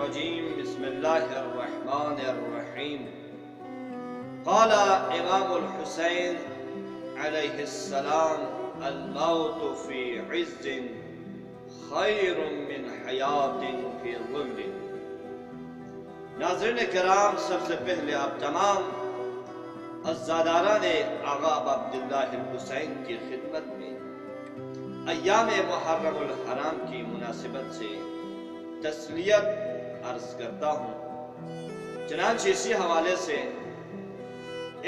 الرجیم بسم اللہ الرحمن الرحیم قال امام الحسین علیہ السلام الموت فی عز خیر من حیات فی ظل۔ ناظرین کرام، سب سے پہلے آپ تمام عزاداران آغا عبداللہ الحسین کی خدمت میں ایام محرم الحرام کی مناسبت سے تسلیت عرض کرتا ہوں۔ چنانچہ اسی حوالے سے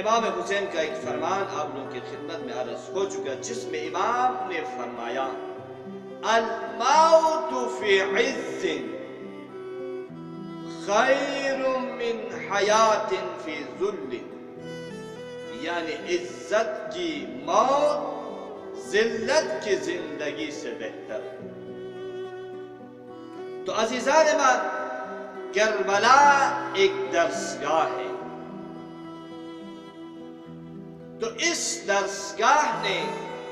امام حسین کا ایک فرمان آپ لوگوں کی خدمت میں عرض ہو چکا، جس میں امام نے فرمایا الموت فی عز خیر من حیات فی ذل، یعنی عزت کی موت ذلت کی زندگی سے بہتر ہے۔ تو عزیزان من، کربلا ایک درسگاہ ہے، تو اس درسگاہ نے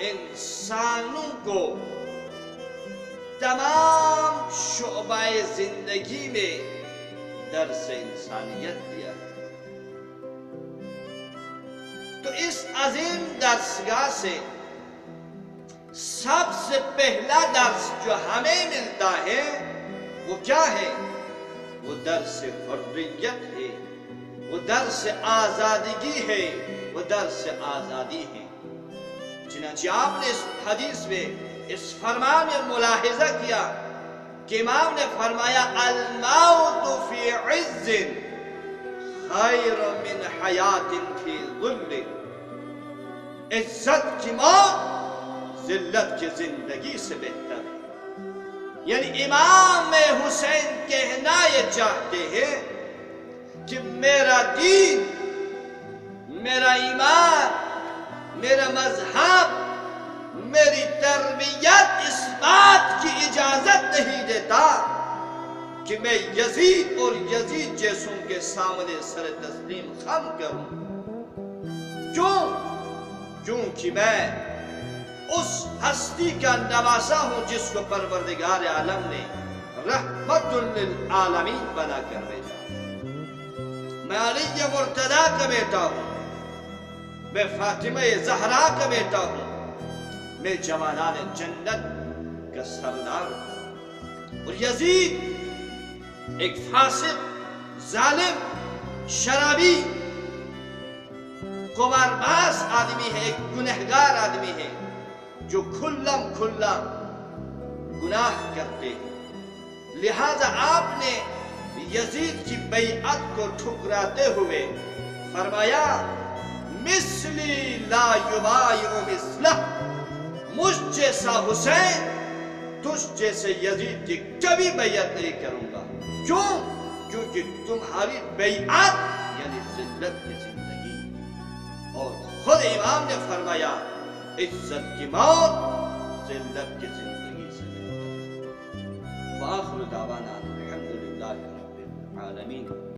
انسانوں کو تمام شعبہ زندگی میں درس انسانیت دیا۔ تو اس عظیم درسگاہ سے سب سے پہلا درس جو ہمیں ملتا ہے وہ کیا ہے؟ وہ درس حریت ہے، وہ درس آزادگی ہے، وہ درس آزادی ہے۔ چنانچہ آپ نے اس حدیث میں اس فرمان میں ملاحظہ کیا کہ امام نے فرمایا الموت فی عز خیر من حیات فی ظل، عزت کی موت ذلت کی زندگی سے بہتر ہے۔ یعنی امام حسین کہنا یہ چاہتے ہیں کہ میرا دین، میرا ایمان، میرا مذہب، میری تربیت اس بات کی اجازت نہیں دیتا کہ میں یزید اور یزید جیسوں کے سامنے سر تسلیم خم کروں۔ کیونکہ میں اس ہستی کا نواسا ہوں جس کو پروردگار عالم نے رحمت للعالمین بنا کر بھیجا۔ میں علی مرتضیٰ کا بیٹا ہوں، میں فاطمہ زہرا کا بیٹا ہوں، میں جوانان جنت کا سردار ہوں۔ اور یزید ایک فاسق، ظالم، شرابی، قمارباز آدمی ہے، ایک گنہگار آدمی ہے جو کھلم کھلا گناہ کرتے ہیں۔ لہذا آپ نے یزید کی بیعت کو ٹھکراتے ہوئے فرمایا مثلی لا یبایع مثلہ، مجھ جیسا حسین تجھ جیسے یزید کی کبھی بیعت نہیں کروں گا۔ کیونکہ تمہاری بیعت یعنی ذلت کی زندگی، اور خود امام نے فرمایا عزت کی موت ذلت کی زندگی سے بہتر ہے۔ وآخر دعوانا الحمدللہ رب العالمین۔